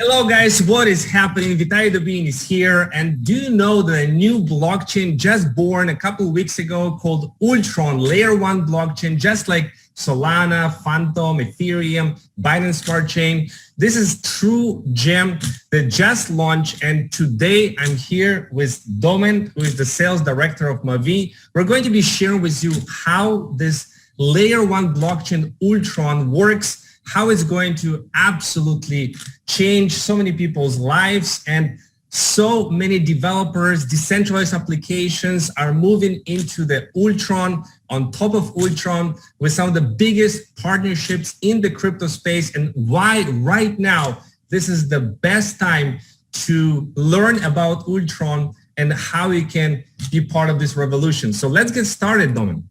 Hello guys, what is happening? Vitaly Dubin is here, and do you know that a new blockchain just born a couple of weeks ago called Ultron Layer 1 blockchain, just like Solana, Phantom, Ethereum, Binance Smart Chain. This is true gem that just launched, and today I'm here with Domen, who is the sales director of Mavi. We're going to be sharing with you how this Layer 1 blockchain Ultron works, how it's going to absolutely change so many people's lives, and so many developers, decentralized applications are moving into the Ultron, on top of Ultron, with some of the biggest partnerships in the crypto space, and why right now this is the best time to learn about Ultron and how you can be part of this revolution. So let's get started, Domen.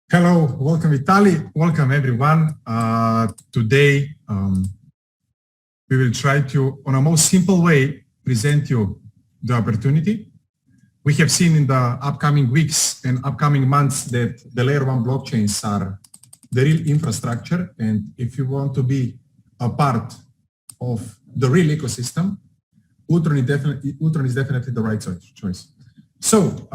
Hello, welcome Vitaly, welcome everyone. Today we will try to, on a most simple way, present you the opportunity. We have seen in the upcoming weeks and upcoming months that the Layer 1 blockchains are the real infrastructure, and if you want to be a part of the real ecosystem, Ultron is definitely the right choice. So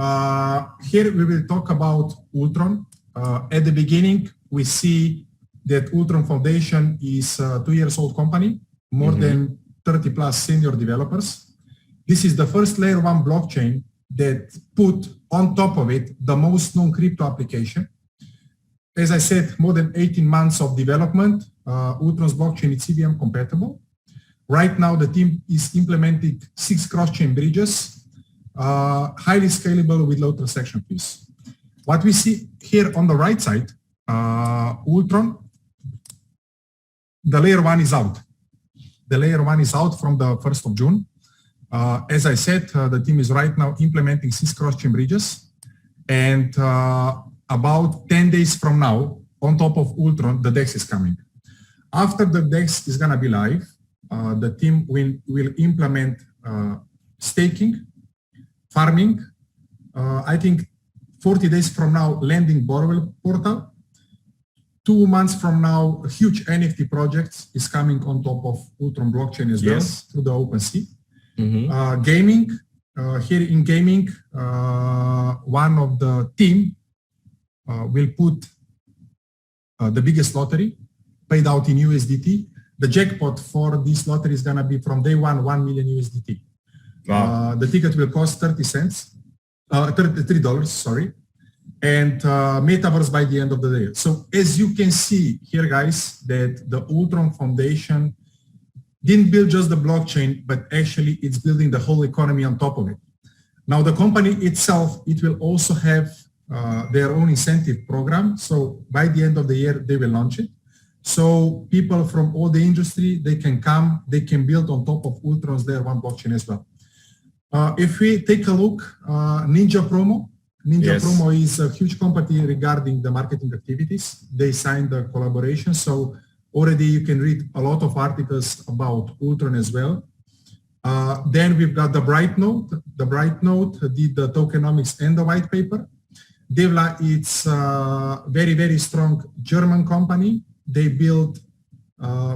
here we will talk about Ultron. At the beginning, we see that Ultron Foundation is a 2-year-old company, more than 30 plus senior developers. This is the first Layer 1 blockchain that put on top of it the most known crypto application. As I said, more than 18 months of development. Ultron's blockchain is EVM compatible. Right now, the team is implementing 6 cross-chain bridges, highly scalable with low transaction fees. What we see here on the right side, Ultron, the Layer 1 is out. The Layer 1 is out from the 1st of June. As I said, the team is right now implementing 6 cross-chain bridges. And about 10 days from now, on top of Ultron, the DEX is coming. After the DEX is going to be live, the team will implement staking, farming, I think 40 days from now, lending borrower portal. 2 months from now, a huge NFT project is coming on top of Ultron blockchain as well, through the OpenSea. Gaming, here in gaming, one of the team will put the biggest lottery paid out in USDT. The jackpot for this lottery is going to be from day one, 1 million USDT. Wow. The ticket will cost 30 cents. $33, sorry, and metaverse by the end of the day. So as you can see here, guys, that the Ultron Foundation didn't build just the blockchain, but actually it's building the whole economy on top of it. Now the company itself, it will also have their own incentive program. So by the end of the year, they will launch it. So people from all the industry, they can come, they can build on top of Ultron's Layer 1 blockchain as well. If we take a look, Ninja Promo is a huge company regarding the marketing activities. They signed the collaboration, so already you can read a lot of articles about Ultron as well. Then we've got the Brightnote. The Brightnote did the tokenomics and the white paper. Devla, it's a very, very strong German company. They built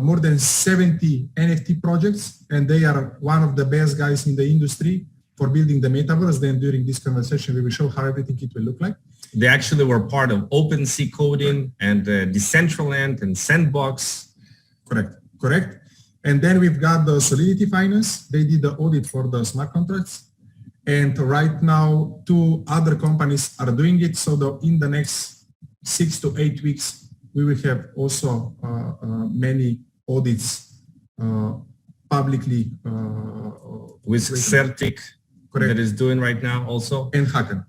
more than 70 NFT projects, and they are one of the best guys in the industry for building the metaverse. Then during this conversation, we will show how everything it will look like. They actually were part of OpenSea coding and Decentraland and Sandbox. Correct. And then we've got the Solidity Finance. They did the audit for the smart contracts. And right now, 2 other companies are doing it. So in the next 6 to 8 weeks, we will have also many audits publicly. With Certic, that is doing right now also. And Hakan.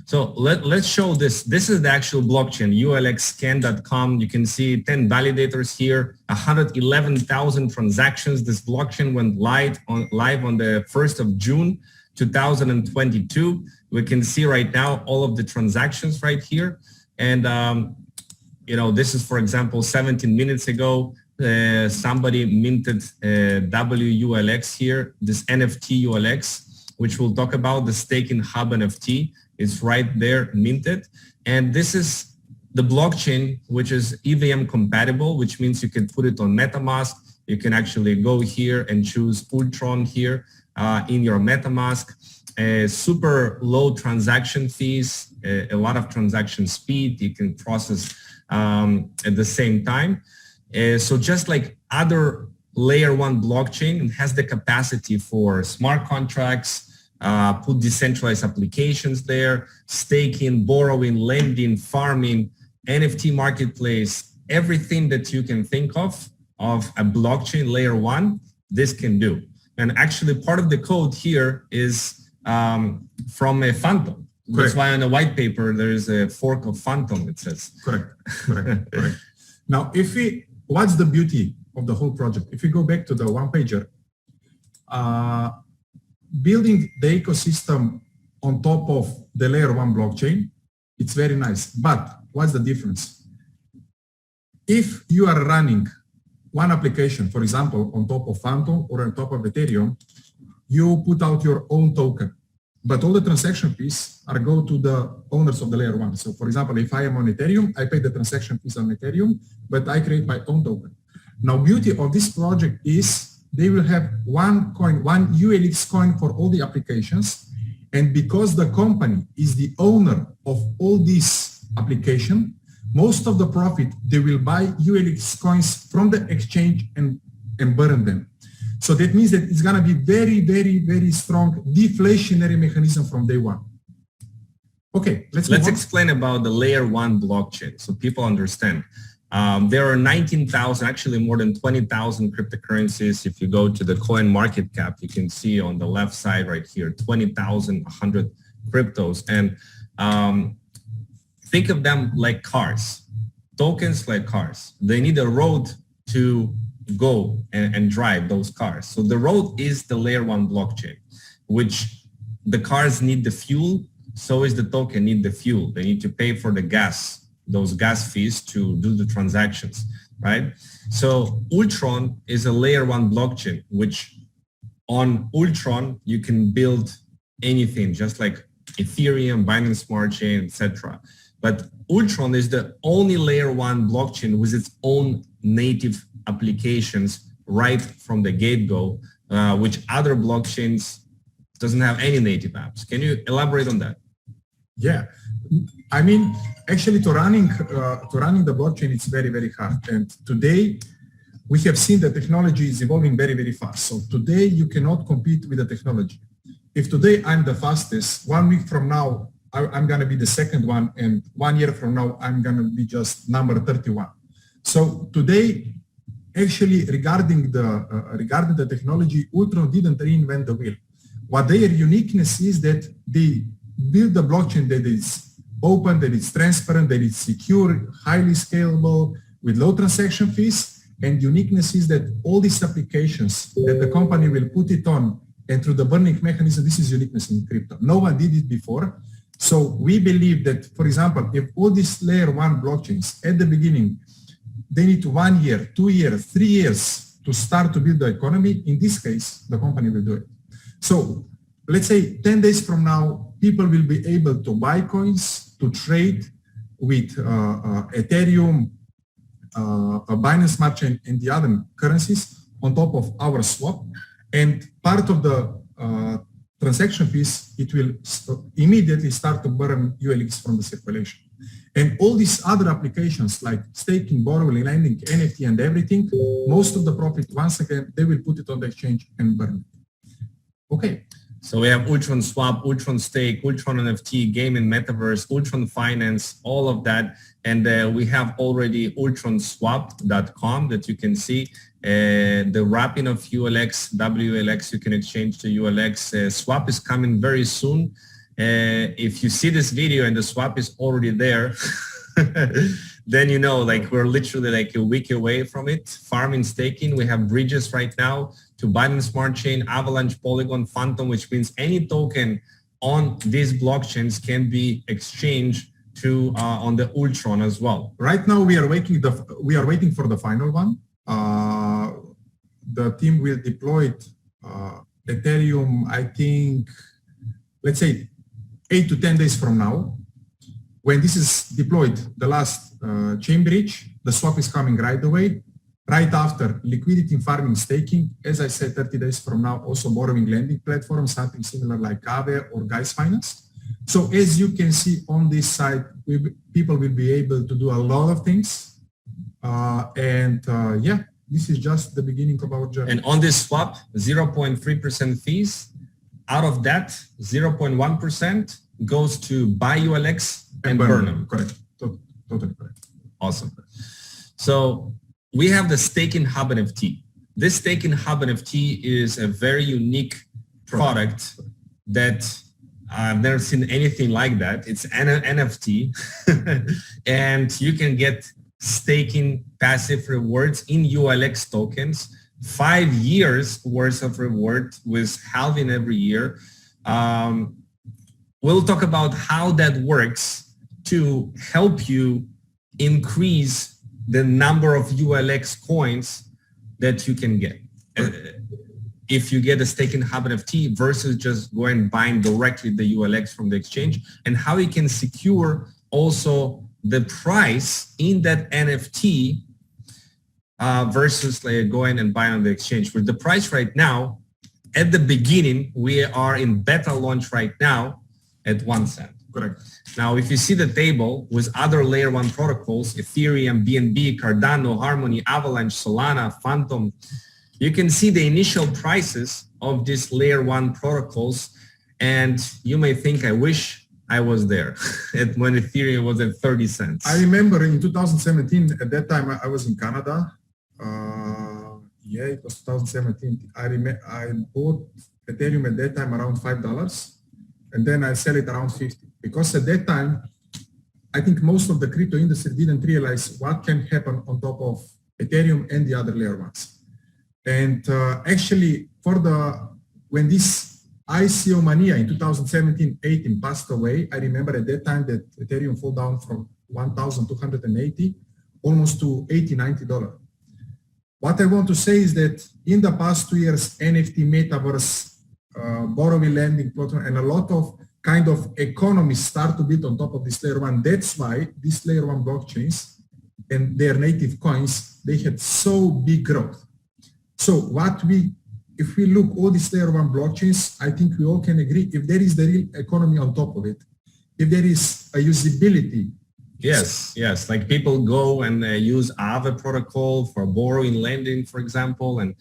So let's show this. This is the actual blockchain, ulxscan.com. You can see 10 validators here, 111,000 transactions. This blockchain went live on the 1st of June, 2022. We can see right now all of the transactions right here. And this is, for example, 17 minutes ago, somebody minted WULX here, this NFT ULX, which we'll talk about. The staking hub NFT is right there minted. And this is the blockchain, which is EVM compatible, which means you can put it on MetaMask, You can actually go here and choose Ultron here in your MetaMask. Super low transaction fees, a lot of transaction speed. You can process at the same time. So just like other layer one blockchain, it has the capacity for smart contracts, put decentralized applications there, staking, borrowing, lending, farming, NFT marketplace, everything that you can think of a blockchain layer one, this can do. And actually part of the code here is from a Phantom. Correct. That's why on the white paper, there is a fork of Phantom, it says. Correct. Now, what's the beauty of the whole project? If you go back to the one pager, building the ecosystem on top of the layer one blockchain, it's very nice. But what's the difference? If you are running one application, for example, on top of Phantom or on top of Ethereum, you put out your own token, but all the transaction fees go to the owners of the layer one. So for example, if I am on Ethereum, I pay the transaction fees on Ethereum, but I create my own token. Now, beauty of this project is they will have one coin, one ULX coin for all the applications. And because the company is the owner of all these applications, most of the profit, they will buy ULX coins from the exchange and burn them. So that means that it's going to be very, very, very strong deflationary mechanism from day one. Okay, let's explain about the layer one blockchain so people understand. There are 19,000, actually more than 20,000 cryptocurrencies. If you go to the Coinmarketcap, you can see on the left side right here, 20,100 cryptos. And think of them like cars, tokens like cars. They need a road to go and drive those cars. So the road is the layer one blockchain, which the cars need the fuel. So is the token need the fuel. They need to pay for the gas, those gas fees to do the transactions, right? So Ultron is a layer one blockchain, which on Ultron, you can build anything, just like Ethereum, Binance Smart Chain, etc. But Ultron is the only layer one blockchain with its own native applications right from the get-go, which other blockchains doesn't have any native apps. Can you elaborate on that? Yeah, I mean, actually to running the blockchain, it's very, very hard. And today we have seen the technology is evolving very, very fast. So today you cannot compete with the technology. If today I'm the fastest, 1 week from now, I'm going to be the second one. And 1 year from now, I'm going to be just number 31. So today, actually regarding the technology, Ultron didn't reinvent the wheel. What their uniqueness is that they build the blockchain that is open, that is transparent, that is secure, highly scalable, with low transaction fees. And uniqueness is that all these applications that the company will put it on, and through the burning mechanism, this is uniqueness in crypto. No one did it before. So we believe that, for example, if all these layer one blockchains at the beginning, they need 1 year, 2 years, 3 years to start to build the economy, in this case, the company will do it. So let's say 10 days from now, people will be able to buy coins, to trade with Ethereum, Binance Smart Chain, and the other currencies on top of our swap. And part of the transaction fees, it will immediately start to burn ULX from the circulation. And all these other applications like staking, borrowing, lending, NFT, and everything, most of the profit, once again, they will put it on the exchange and burn it. Okay. So we have Ultron Swap, Ultron Stake, Ultron NFT, Gaming Metaverse, Ultron Finance, all of that. And we have already ultronswap.com that you can see. The wrapping of ULX, WLX, you can exchange to ULX. Swap is coming very soon. If you see this video and the swap is already there, then you know, like we're literally like a week away from it. Farming, staking, we have bridges right now to Binance Smart Chain, Avalanche, Polygon, Phantom, which means any token on these blockchains can be exchanged to on the Ultron as well. Right now we are waiting for the final one. The team will deploy it, Ethereum, I think, let's say 8 to 10 days from now. When this is deployed, the last chain bridge, the swap is coming right away. Right after, liquidity farming staking. As I said, 30 days from now, also borrowing lending platform, something similar like Aave or Guys Finance. So as you can see on this side, people will be able to do a lot of things. Yeah, this is just the beginning of our journey. And on this swap, 0.3% fees. Out of that, 0.1% goes to buy ULX and burn them. Correct. Totally correct. Awesome. So we have the staking hub NFT. This staking hub NFT is a very unique product that I've never seen anything like that. It's an NFT and you can get staking passive rewards in ULX tokens, 5 years worth of reward with halving every year. We'll talk about how that works to help you increase the number of ULX coins that you can get. If you get a staking hub NFT versus just going and buying directly the ULX from the exchange, and how you can secure also the price in that NFT versus like going and buying on the exchange. With the price right now, at the beginning, we are in beta launch right now at 1 cent. Correct. Now, if you see the table with other layer 1 protocols, Ethereum, BNB, Cardano, Harmony, Avalanche, Solana, Phantom, you can see the initial prices of these layer 1 protocols. And you may think, I wish I was there when Ethereum was at 30 cents. I remember in 2017, at that time I was in Canada. Yeah, it was 2017. I bought Ethereum at that time around $5 and then I sell it around 50. Because at that time, I think most of the crypto industry didn't realize what can happen on top of Ethereum and the other layer 1s. And actually, when this ICO mania in 2017-18 passed away, I remember at that time that Ethereum fell down from 1,280 almost to $80, $90. What I want to say is that in the past 2 years, NFT, metaverse, borrowing lending platform, and a lot of kind of economies start to build on top of this layer 1. That's why these layer 1 blockchains and their native coins, they had so big growth. So if we look all these layer 1 blockchains, I think we all can agree, if there is the real economy on top of it, if there is a usability. Yes, like people go and use Aave protocol for borrowing lending, for example, and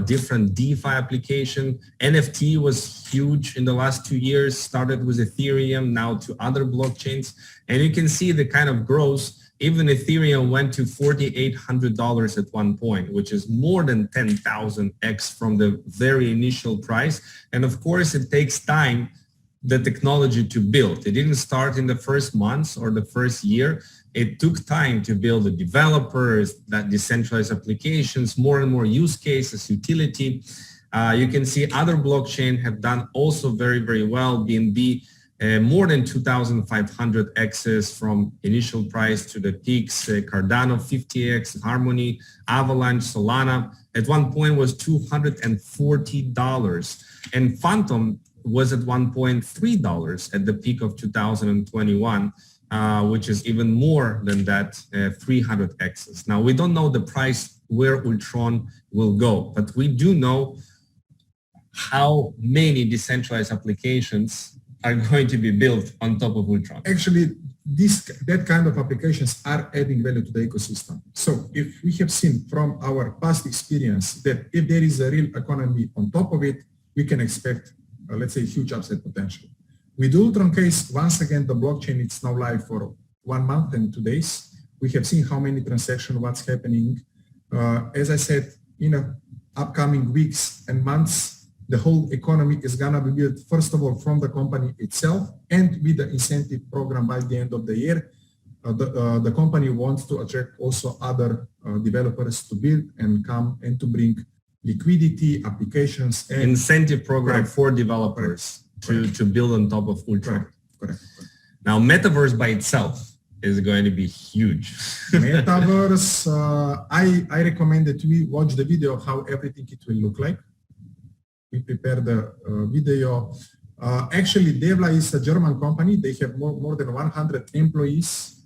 different DeFi application. NFT was huge in the last 2 years, started with Ethereum, now to other blockchains. And you can see the kind of growth. Even Ethereum went to $4,800 at one point, which is more than 10,000x from the very initial price. And of course, it takes time, the technology to build. It didn't start in the first months or the first year. It took time to build the developers, that decentralized applications, more and more use cases, utility. You can see other blockchain have done also very, very well. BNB, more than 2,500 X's from initial price to the peaks. Cardano 50X, Harmony, Avalanche, Solana at one point was $240. And Phantom was at $1.3 at the peak of 2021, which is even more than that 300 X's. Now, we don't know the price where Ultron will go, but we do know how many decentralized applications are going to be built on top of Ultron. Actually, that kind of applications are adding value to the ecosystem. So if we have seen from our past experience that if there is a real economy on top of it, we can expect, let's say, huge upside potential. With the Ultron case, once again, the blockchain is now live for 1 month and 2 days. We have seen how many transactions, what's happening. As I said, in the upcoming weeks and months, the whole economy is gonna be built, first of all, from the company itself, and with the incentive program by the end of the year. The company wants to attract also other developers to build and come and to bring liquidity, applications, and incentive program for developers to build on top of Ultron. Correct. Now, metaverse by itself is going to be huge. Metaverse, I recommend that we watch the video of how everything it will look like. We prepared the video. Actually, Devla is a German company. They have more than 100 employees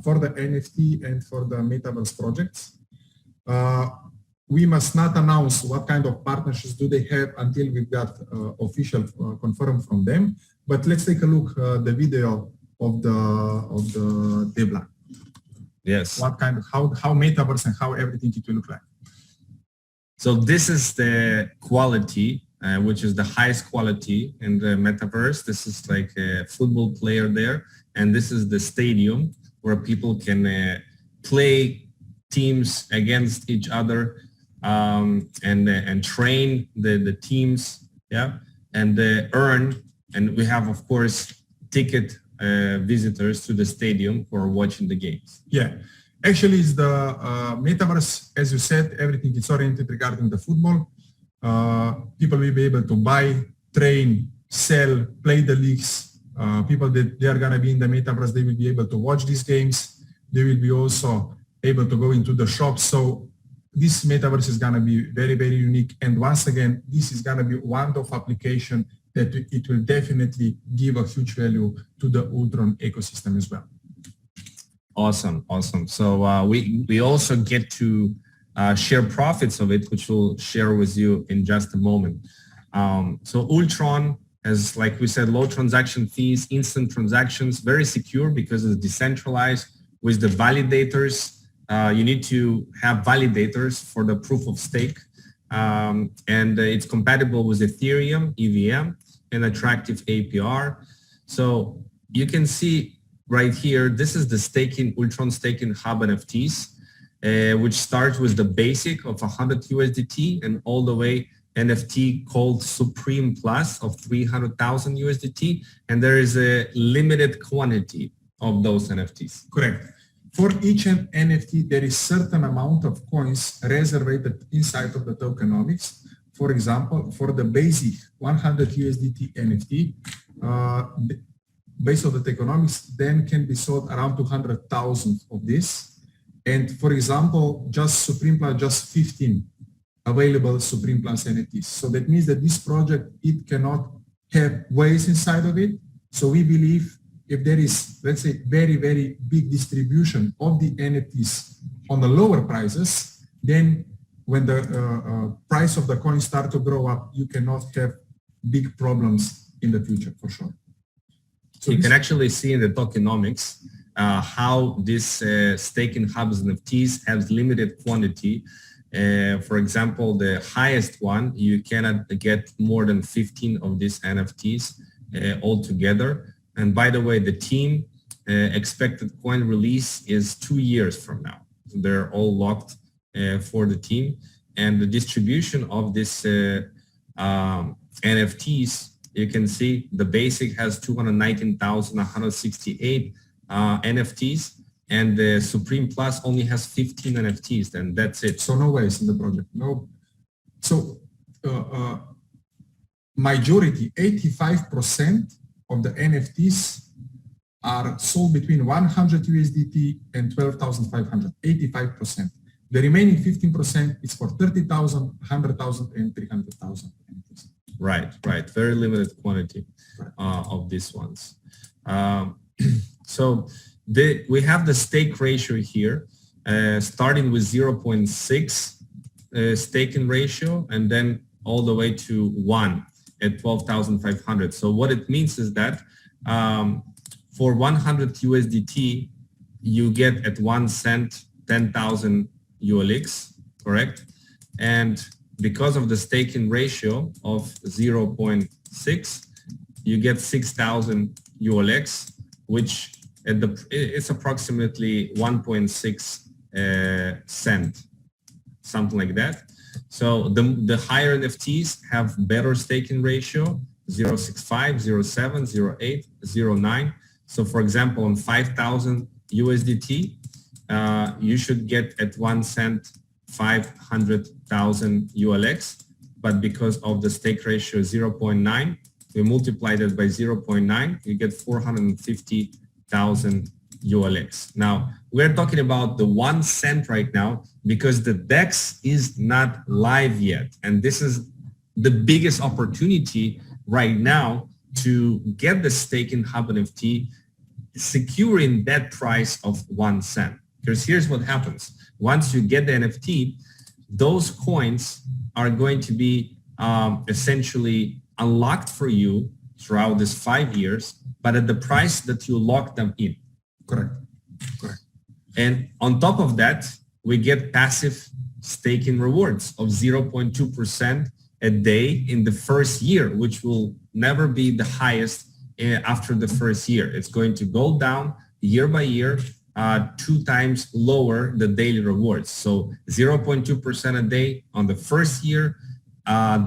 for the NFT and for the metaverse projects. We must not announce what kind of partnerships do they have until we've got official confirmed from them. But let's take a look the video of the Debla. Yes. What kind of how metaverse and how everything it will look like. So this is the quality, which is the highest quality in the metaverse. This is like a football player there, and this is the stadium where people can play teams against each other and train the teams, yeah, and earn. And we have, of course, ticket visitors to the stadium who are watching the games. Yeah, actually, it's the metaverse, as you said, everything is oriented regarding the football. People will be able to buy, train, sell, play the leagues. People that they are going to be in the metaverse, they will be able to watch these games. They will be also able to go into the shops. So this metaverse is going to be very, very unique. And once again, this is going to be one of application that it will definitely give a huge value to the Ultron ecosystem as well. Awesome, awesome. So we also get to share profits of it, which we'll share with you in just a moment. So Ultron has, like we said, low transaction fees, instant transactions, very secure because it's decentralized with the validators. You need to have validators for the proof of stake. And it's compatible with Ethereum, EVM, and attractive APR. So you can see right here, this is the staking, Ultron staking hub NFTs, which starts with the basic of 100 USDT and all the way NFT called Supreme Plus of 300,000 USDT. And there is a limited quantity of those NFTs. Correct. For each NFT, there is certain amount of coins reserved inside of the tokenomics. For example, for the basic 100 USDT NFT, based on the tokenomics, then can be sold around 200,000 of this. And for example, just Supreme Plus, just 15 available Supreme Plus NFTs. So that means that this project, it cannot have waste inside of it. So we believe if there is, let's say, very, very big distribution of the NFTs on the lower prices, then when the price of the coin start to grow up, you cannot have big problems in the future, for sure. So you can actually see in the tokenomics how this staking hubs NFTs has limited quantity. For example, the highest one, you cannot get more than 15 of these NFTs altogether. And by the way, the team expected coin release is 2 years from now. So they're all locked for the team. And the distribution of this NFTs, you can see the basic has 219,168 NFTs, and the Supreme Plus only has 15 NFTs, and that's it. So no waste in the project. No. So majority, 85% of the NFTs are sold between 100 USDT and 12,500, 85%. The remaining 15% is for 30,000, 100,000, and 300,000 NFTs. Right, right. Very limited quantity of these ones. So we have the stake ratio here, starting with 0.6 staking ratio, and then all the way to 1 at 12,500. So what it means is that for 100 USDT, you get at 1 cent 10,000 ULX, correct? And because of the staking ratio of 0.6, you get 6,000 ULX, which it's approximately 1.6 cent, something like that. So the higher NFTs have better staking ratio, 0.65, 0.7, 0.8, 0.9. So for example, on 5,000 USDT, you should get at 1 cent 500,000 ULX, but because of the stake ratio 0.9, we multiply that by 0.9, you get 450,000 ULX. Now, we're talking about the 1 cent right now because the DEX is not live yet. And this is the biggest opportunity right now to get the staking hub NFT securing that price of 1 cent. Because here's what happens. once you get the NFT, those coins are going to be essentially unlocked for you throughout this 5 years, but at the price that you lock them in. Correct. And on top of that, we get passive staking rewards of 0.2% a day in the first year, which will never be the highest after the first year. It's going to go down year by year, 2 times lower the daily rewards. So 0.2% a day on the first year,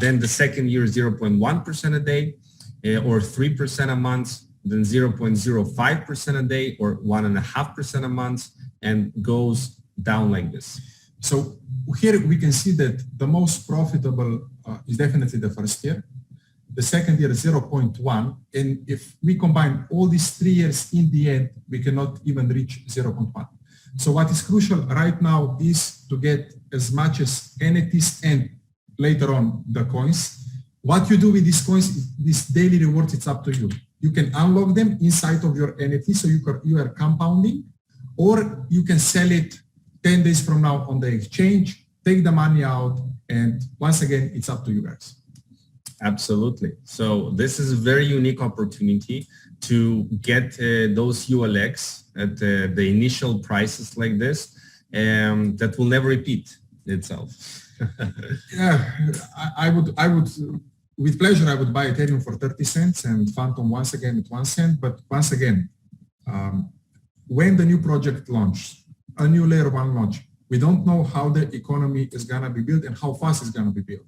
then the second year 0.1% a day, or 3% a month, then 0.05% a day, or 1.5% a month, and goes down like this. So here we can see that the most profitable is definitely the first year. The second year is 0.1. And if we combine all these 3 years, in the end, we cannot even reach 0.1. So what is crucial right now is to get as much as NFTs and later on the coins. What you do with these coins, these daily rewards, it's up to you. You can unlock them inside of your NFT, so you are compounding, or you can sell it 10 days from now on the exchange, take the money out, and once again, it's up to you guys. Absolutely. So this is a very unique opportunity to get those ULX at the initial prices like this, that will never repeat itself. Yeah, I would, with pleasure, I would buy Ethereum for 30 cents and Phantom once again at 1 cent. But once again, when the new project launches, a new layer 1 launch, we don't know how the economy is going to be built and how fast it's going to be built.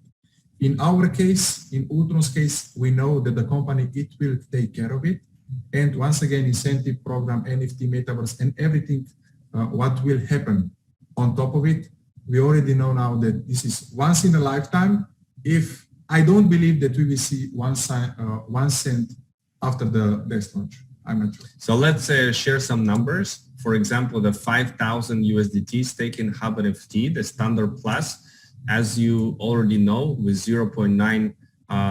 In our case, in Ultron's case, we know that the company, it will take care of it. And once again, incentive program, NFT, metaverse, and everything, what will happen on top of it, we already know now that this is once in a lifetime. If I don't believe that we will see 1 cent after the next launch. I'm not sure. So let's share some numbers. For example, the 5,000 USDT stake in Hub NFT, the standard plus, as you already know, with 0.9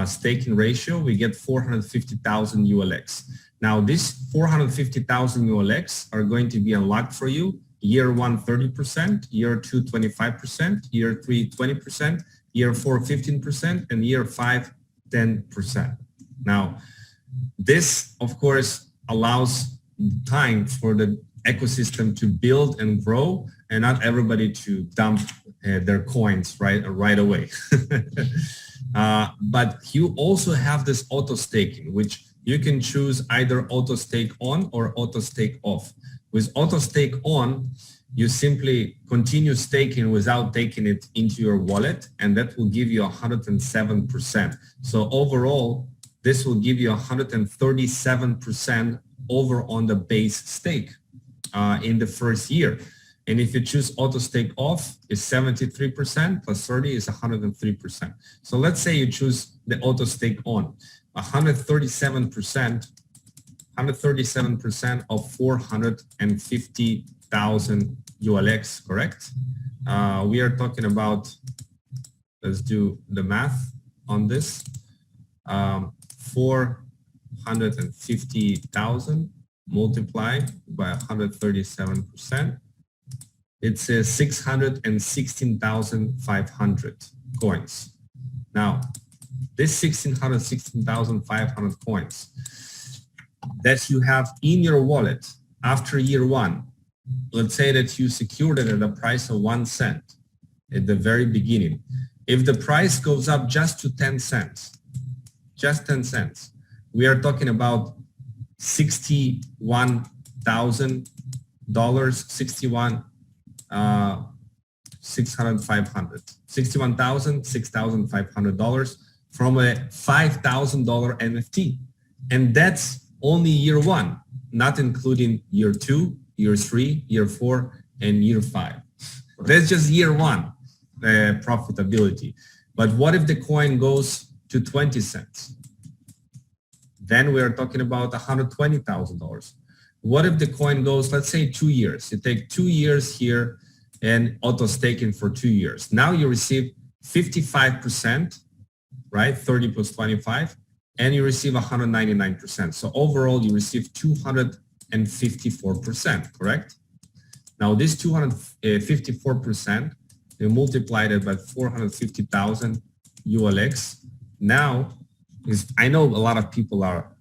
staking ratio, we get 450,000 ULX. Now, these 450,000 ULX are going to be unlocked for you. Year 1, 30%, year 2, 25%, year 3, 20%, year 4, 15%, and year 5, 10%. Now, this, of course, allows time for the ecosystem to build and grow, and not everybody to dump their coins right away. But you also have this auto staking, which you can choose either auto stake on or auto stake off. With auto stake on, you simply continue staking without taking it into your wallet, and that will give you 107%. So overall, this will give you 137% over on the base stake in the first year. And if you choose auto stake off, it's 73% plus 30 is 103%. So let's say you choose the auto stake on, 137% of 450,000 ULX, correct? We are talking about, let's do the math on this, 450,000 multiplied by 137%. It's 616,500 coins. Now, this 16,500 coins that you have in your wallet after year 1, let's say that you secured it at a price of 1 cent at the very beginning. If the price goes up just to 10 cents, just 10 cents, we are talking about $61,000, 6,500 from a $5,000 NFT. And that's only year 1, not including year 2, year 3, year 4, and year 5. That's just year 1 profitability. But what if the coin goes to 20 cents? Then we are talking about $120,000. What if the coin goes, let's say 2 years? You take 2 years here and auto staking for 2 years. Now you receive 55%, right? 30 plus 25, and you receive 199%. So overall, you receive 254%, correct? Now this 254%, we multiplied it by 450,000 ULX. Now I know a lot of people are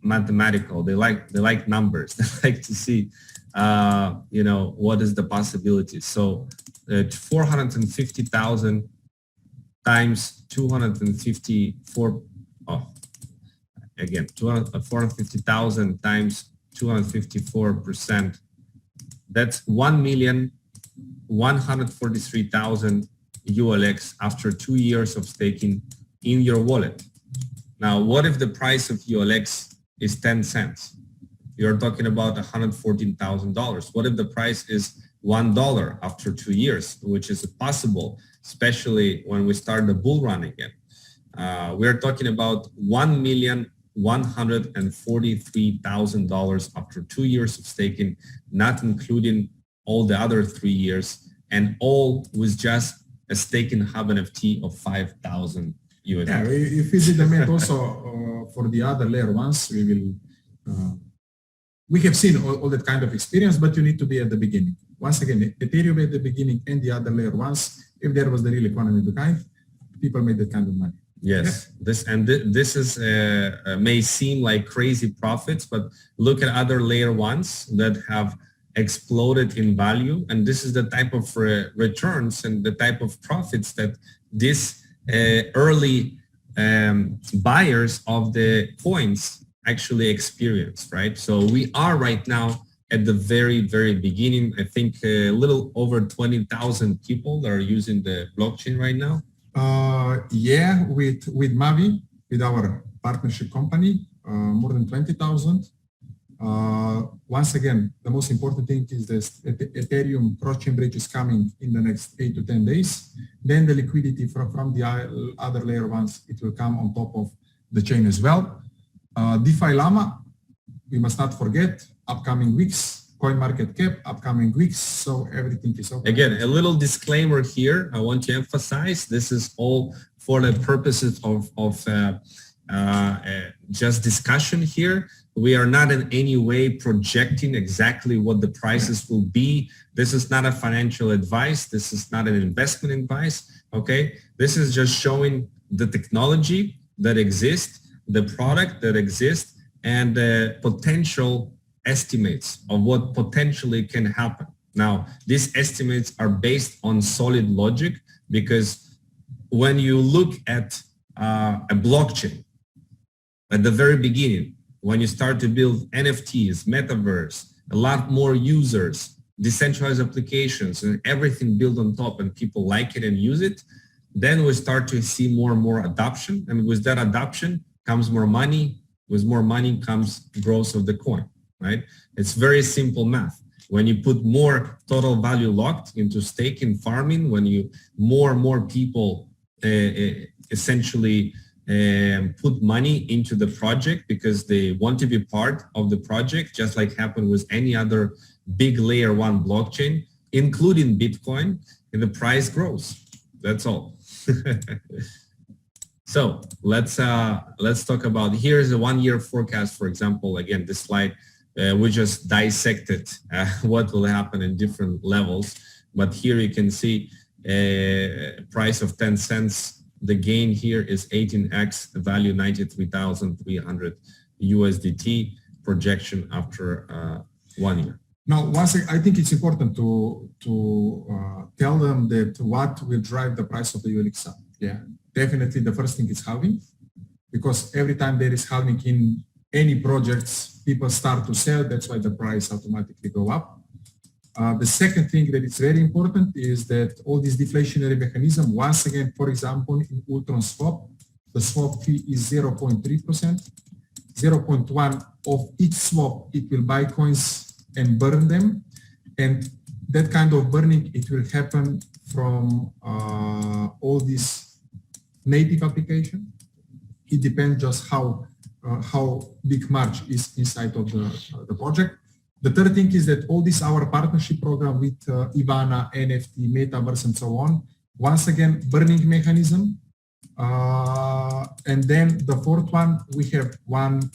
mathematical. They like numbers. They like to see, you know, what is the possibility. So 450,000 times 254. Oh, again, 450,000 times 254%. That's 1,143,000 ULX after 2 years of staking in your wallet. Now, what if the price of ULX is 10 cents? You're talking about $114,000. What if the price is $1 after 2 years, which is possible, especially when we start the bull run again? We're talking about $1,143,000 after 2 years of staking, not including all the other 3 years, and all with just a staking hub NFT of 5,000 USD. Yeah, if we did the math also for the other layer ones, we have seen all that kind of experience, but you need to be at the beginning. Once again, Ethereum at the beginning and the other layer ones, if there was the real economy behind, people made that kind of money. Yes, yeah. This is may seem like crazy profits, but look at other layer ones that have exploded in value, and this is the type of returns and the type of profits that this early buyers of the coins actually experience, right? So we are right now at the very, very beginning. I think a little over 20,000 people that are using the blockchain right now. Yeah, with Mavi, with our partnership company, more than 20,000. Once again, the most important thing is this Ethereum cross-chain bridge is coming in the next 8 to 10 days. Then the liquidity from the other layer ones, it will come on top of the chain as well. DeFi Llama, we must not forget, upcoming weeks. Coinmarketcap, upcoming weeks, so everything is open. Again, a little disclaimer here. I want to emphasize this is all for the purposes of just discussion here. We are not in any way projecting exactly what the prices will be. This is not a financial advice. This is not an investment advice. Okay, this is just showing the technology that exists, the product that exists, and the potential estimates of what potentially can happen. Now, these estimates are based on solid logic, because when you look at a blockchain at the very beginning, when you start to build NFTs, metaverse, a lot more users, decentralized applications, and everything built on top, and people like it and use it, then we start to see more and more adoption. And with that adoption comes more money. With more money comes growth of the coin. Right? It's very simple math. When you put more total value locked into staking farming, when you more and more people essentially put money into the project because they want to be part of the project, just like happened with any other big layer one blockchain, including Bitcoin, and the price grows. That's all. So let's talk about, here's a 1 year forecast, for example. Again, this slide, we just dissected what will happen in different levels. But here you can see a price of 10 cents. The gain here is 18x, the value 93,300 USDT, projection after 1 year. Now, once I think it's important to tell them that what will drive the price of the ULX up. Yeah, definitely the first thing is halving, because every time there is halving in any projects, people start to sell. That's why the price automatically go up. The second thing that is very important is that all this deflationary mechanism, once again, for example, in Ultron swap, the swap fee is 0.3%. 0.1 of each swap, it will buy coins and burn them. And that kind of burning, it will happen from all this native application. It depends just how big March is inside of the project. The third thing is that all this our partnership program with Ivana, NFT, Metaverse, and so on, once again, burning mechanism. And then the fourth one, we have one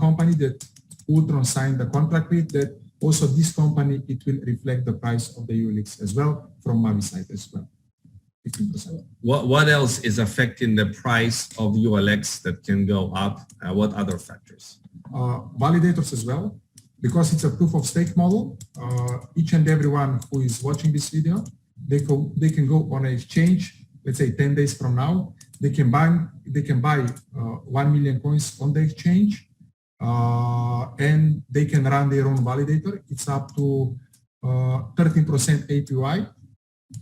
company that Ultron signed the contract with, that Also, this company, it will reflect the price of the ULX as well from Mavi side as well. 15%. What else is affecting the price of ULX that can go up? What other factors? Validators as well, because it's a proof of stake model. Each and everyone who is watching this video, they can go on an exchange, let's say 10 days from now, they can buy 1 million coins on the exchange, and they can run their own validator. It's up to 13% APY,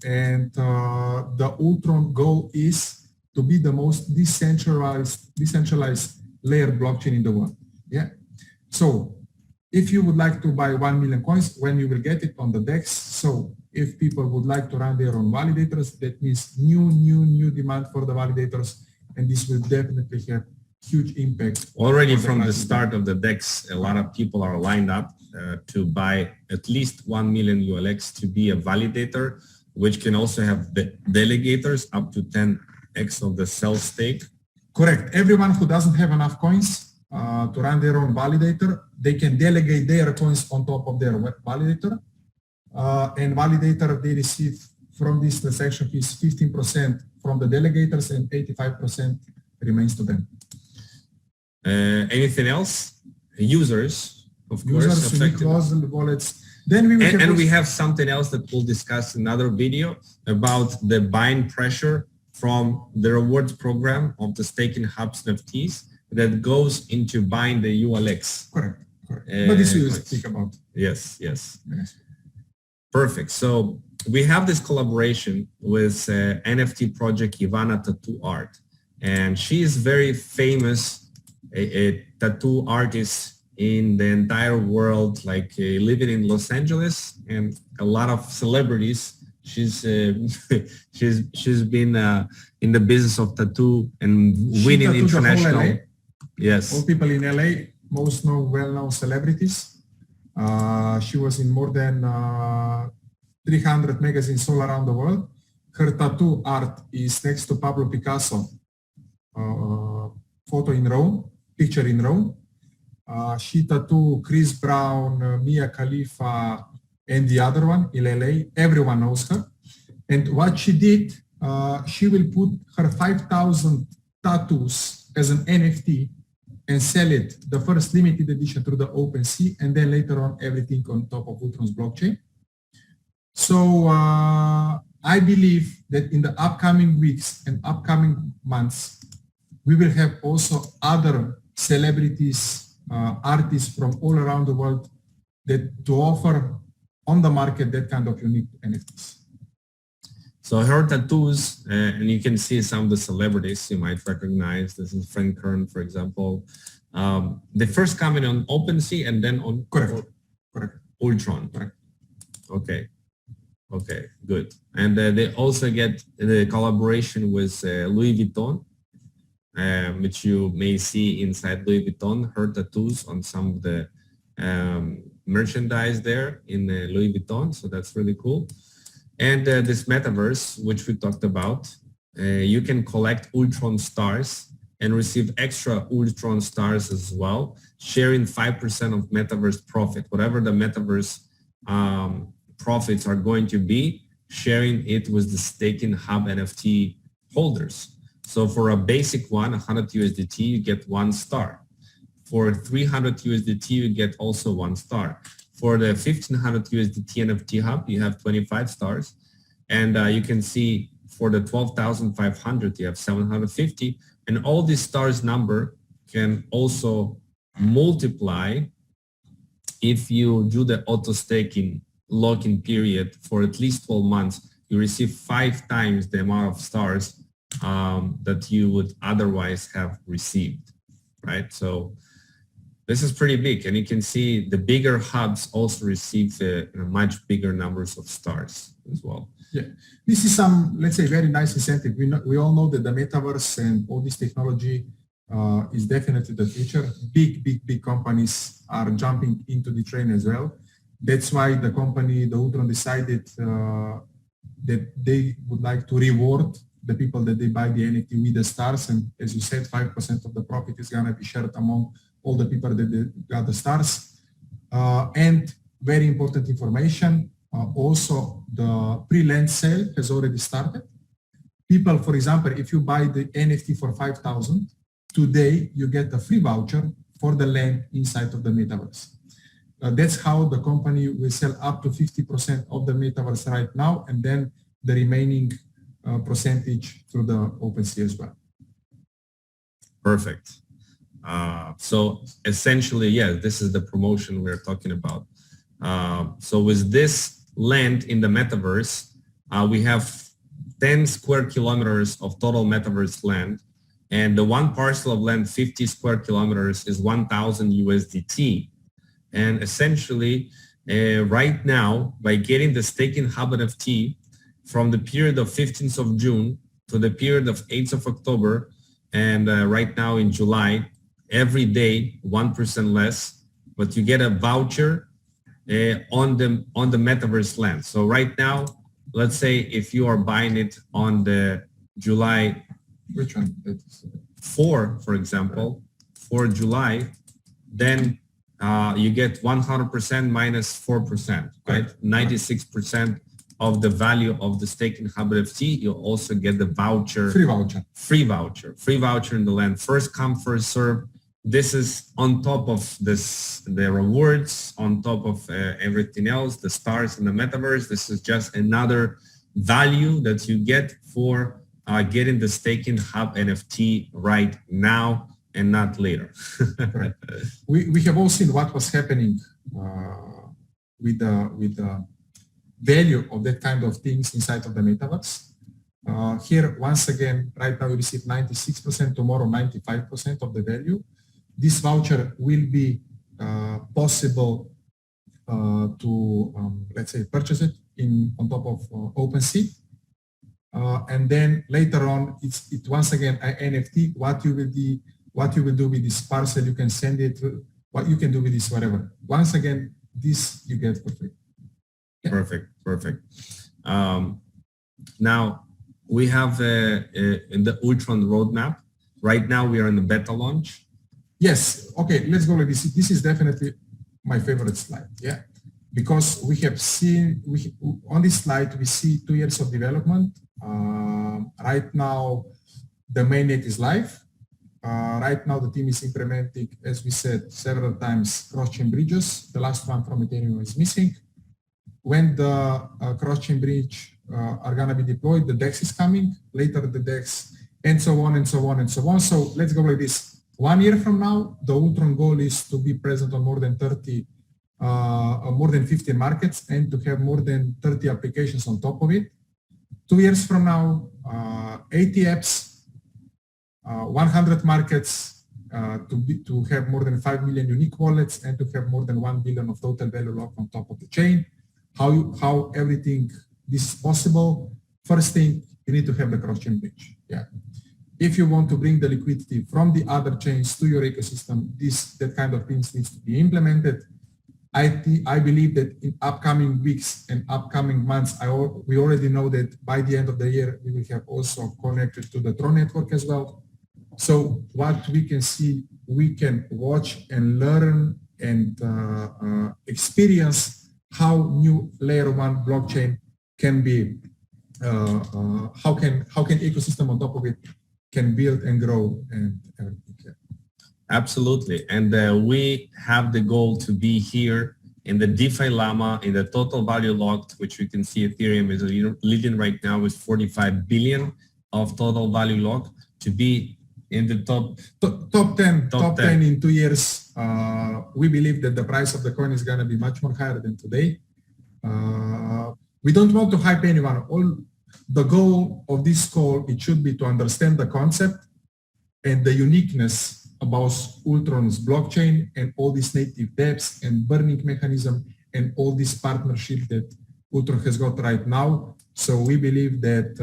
and the Ultron goal is to be the most decentralized layered blockchain in the world. Yeah. So if you would like to buy 1 million coins, when you will get it on the DEX. So if people would like to run their own validators, that means new demand for the validators, and this will definitely have huge impact. Already from the start of the DEX, a lot of people are lined up to buy at least 1 million ULX to be a validator, which can also have the delegators up to 10x of the self stake. Correct. Everyone who doesn't have enough coins to run their own validator, they can delegate their coins on top of their validator. And validator, they receive from this transaction fees 15% from the delegators and 85% remains to them. Anything else? Users, of course. Users, unique wallets. Then we have something else that we'll discuss in another video about the buying pressure from the rewards program of the staking hubs NFTs that goes into buying the ULX. Correct. But this we will speak about. Yes. Perfect. So we have this collaboration with NFT project Ivana Tattoo Art, and she is very famous, a tattoo artist in the entire world, like living in Los Angeles, and a lot of celebrities. She's been in the business of tattoo and winning international. Yes. All people in LA, most well-known celebrities. She was in more than 300 magazines all around the world. Her tattoo art is next to Pablo Picasso picture in Rome. She tattooed Chris Brown, Mia Khalifa, and the other one in LA. Everyone knows her. And what she did, she will put her 5,000 tattoos as an NFT and sell it, the first limited edition through the OpenSea, and then later on everything on top of Ultron's blockchain. So I believe that in the upcoming weeks and upcoming months, we will have also other celebrities, artists from all around the world that to offer on the market that kind of unique NFTs. So her tattoos, and you can see some of the celebrities you might recognize. This is Frank Kern, for example. They first come in on OpenSea and then on Correct. Ultron. Correct. Okay, good. And they also get the collaboration with Louis Vuitton, which you may see inside Louis Vuitton, her tattoos on some of the merchandise there in Louis Vuitton. So that's really cool. And this metaverse, which we talked about, you can collect Ultron stars and receive extra Ultron stars as well, sharing 5% of metaverse profit. Whatever the metaverse profits are going to be, sharing it with the staking hub NFT holders. So for a basic one, 100 USDT, you get 1 star. For 300 USDT, you get also 1 star. For the 1500 USDT NFT hub, you have 25 stars. And you can see for the 12,500, you have 750. And all these stars number can also multiply if you do the auto staking lock-in period for at least 12 months. You receive 5 times the amount of stars that you would otherwise have received, right? So this is pretty big, and you can see the bigger hubs also receive much bigger numbers of stars as well. Yeah, this is some, let's say, very nice incentive. We all know that the metaverse and all this technology is definitely the future. Big companies are jumping into the train as well. That's why the company, the Ultron, decided that they would like to reward the people that they buy the NFT with the stars. And as you said, 5% of the profit is going to be shared among all the people that they got the stars. And very important information. Also, the pre-land sale has already started. People, for example, if you buy the NFT for 5,000, today you get a free voucher for the land inside of the metaverse. That's how the company will sell up to 50% of the metaverse right now, and then the remaining percentage through the OpenSea as well. Perfect. So essentially, yeah, this is the promotion we're talking about. So with this land in the metaverse, we have 10 square kilometers of total metaverse land, and the one parcel of land, 50 square kilometers, is 1,000 USDT. And essentially, right now, by getting the staking hub NFT from the period of 15th of June to the period of 8th of October, and right now in July, every day 1% less, but you get a voucher on the metaverse land. So right now, let's say if you are buying it on the July, which one? 4, for example, 4 July, then you get 100% minus 4%, right? 96% of the value of the staking hub NFT. You also get the voucher. Free voucher in the land. First come, first serve. This is on top of this, the rewards, on top of everything else, the stars in the metaverse. This is just another value that you get for getting the staking hub NFT right now and not later. Right. We have all seen what was happening with the value of that kind of things inside of the metaverse. Here, once again, right now we receive 96%, tomorrow 95% of the value. This voucher will be possible to, let's say, purchase it on top of OpenSea. And then later on, it's once again an NFT. What you will do with this parcel, you can send it, what you can do with this, whatever. Once again, this you get for free. Yeah. Perfect. Now, we have in the Ultron roadmap. Right now, we are in the beta launch. Yes. Okay, let's go like this. This is definitely my favorite slide. Yeah. Because we have seen, on this slide, we see 2 years of development. Right now, the mainnet is live. Right now, the team is implementing, as we said several times, cross-chain bridges. The last one from Ethereum is missing. When the cross-chain bridge are going to be deployed, the DEX is coming, later the DEX, and so on and so on and so on. So let's go like this. 1 year from now, the Ultron goal is to be present on more than 15 markets and to have more than 30 applications on top of it. 2 years from now, 80 apps, 100 markets, to have more than 5 million unique wallets and to have more than 1 billion of total value locked on top of the chain. How everything this is possible? First thing, you need to have the cross-chain bridge. Yeah. If you want to bring the liquidity from the other chains to your ecosystem, that kind of things needs to be implemented. I believe that in upcoming weeks and upcoming months, we already know that by the end of the year, we will have also connected to the Tron network as well. So what we can see, we can watch and learn and experience how new layer 1 blockchain can be, how can ecosystem on top of it can build and grow and everything. Absolutely. And we have the goal to be here in the DeFi Llama, in the total value locked, which we can see Ethereum is leading right now with 45 billion of total value locked, to be in the top 10 in 2 years. We believe that the price of the coin is going to be much more higher than today. We don't want to hype anyone. The goal of this call, it should be to understand the concept and the uniqueness about Ultron's blockchain and all these native dApps and burning mechanism and all this partnership that Ultron has got right now. So we believe that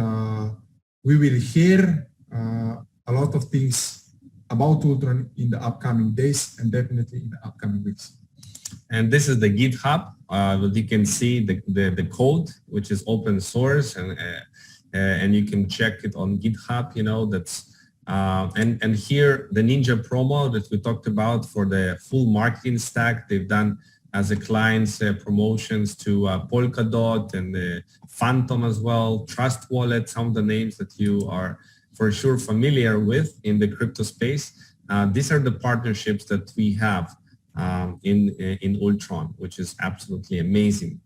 we will hear a lot of things about Ultron in the upcoming days and definitely in the upcoming weeks. And this is the GitHub. You can see the code, which is open source, and you can check it on GitHub. You know, that's and here the Ninja promo that we talked about for the full marketing stack. They've done as a client's promotions to Polkadot and Phantom as well, Trust Wallet, some of the names that you are for sure familiar with in the crypto space. These are the partnerships that we have in Ultron, which is absolutely amazing.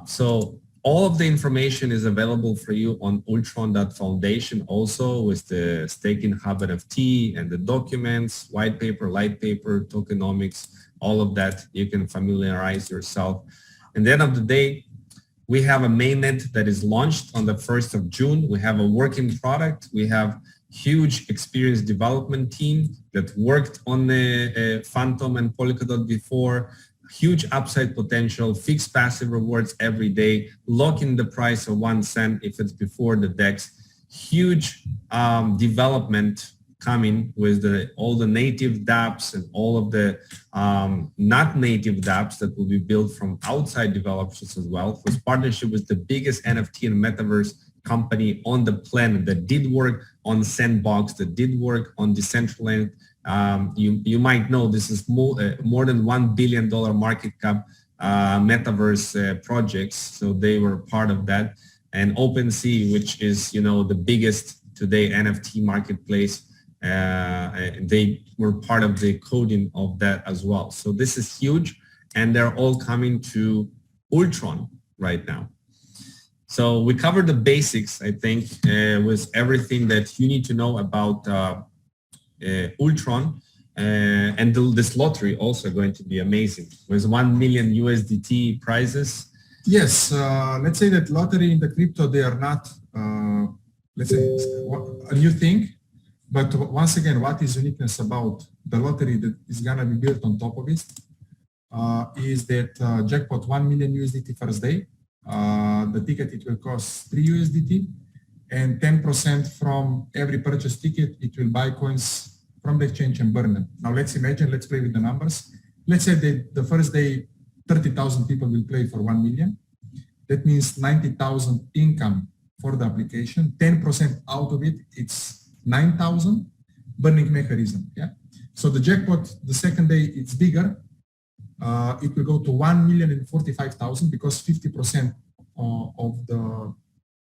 So all of the information is available for you on Ultron.Foundation, also with the staking hub NFT and the documents, white paper, light paper, tokenomics, all of that. You can familiarize yourself. At the end of the day, we have a mainnet that is launched on the 1st of June. We have a working product. We have huge experienced development team that worked on the Phantom and Polkadot before. Huge upside potential, fixed passive rewards every day, lock in the price of 1 cent if it's before the DEX. Huge development coming with all the native dApps and all of the not native dApps that will be built from outside developers as well, with partnership with the biggest NFT and metaverse company on the planet that did work on Sandbox, that did work on Decentraland. You might know this is more than $1 billion market cap metaverse projects. So they were part of that. And OpenSea, which is, the biggest today NFT marketplace, they were part of the coding of that as well. So this is huge, and they're all coming to Ultron right now. So we covered the basics, I think, with everything that you need to know about Ultron, and this lottery also going to be amazing with 1 million USDT prizes. Yes, let's say that lottery in the crypto, they are not, let's say, a new thing. But once again, what is uniqueness about the lottery that is going to be built on top of it is that jackpot 1 million USDT first day. The ticket, it will cost 3 USDT, and 10% from every purchase ticket, it will buy coins from the exchange and burn them. Now let's imagine, let's play with the numbers. Let's say that the first day, 30,000 people will play for 1 million. That means 90,000 income for the application. 10% out of it, it's 9,000 burning mechanism. Yeah. So the jackpot, the second day, it's bigger. It will go to 1,045,000 because 50% of the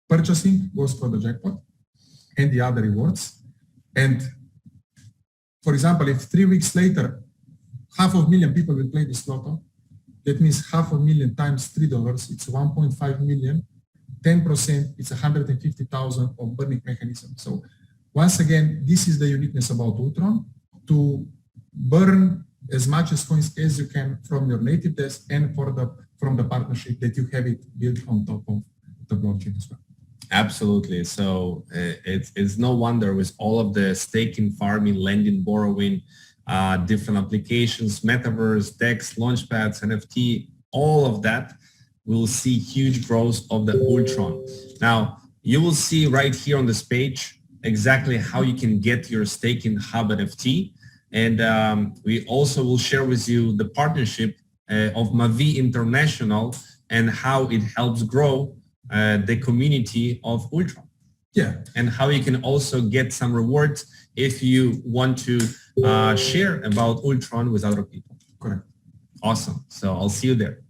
purchasing goes for the jackpot and the other rewards. And for example, if 3 weeks later, 500,000 people will play this lotto, that means 500,000 times $3, it's 1.5 million. 10%, it's 150,000 of burning mechanism. So once again, this is the uniqueness about Ultron, to burn as much as coins as you can from your native desk and from the partnership that you have it built on top of the blockchain as well. Absolutely. So it's no wonder with all of the staking, farming, lending, borrowing, different applications, metaverse, DEX, launchpads, NFT, all of that, we'll see huge growth of the Ultron. Now, you will see right here on this page exactly how you can get your staking hub NFT. And we also will share with you the partnership of Mavi International and how it helps grow the community of Ultron. Yeah. And how you can also get some rewards if you want to share about Ultron with other people. Correct. Awesome. So I'll see you there.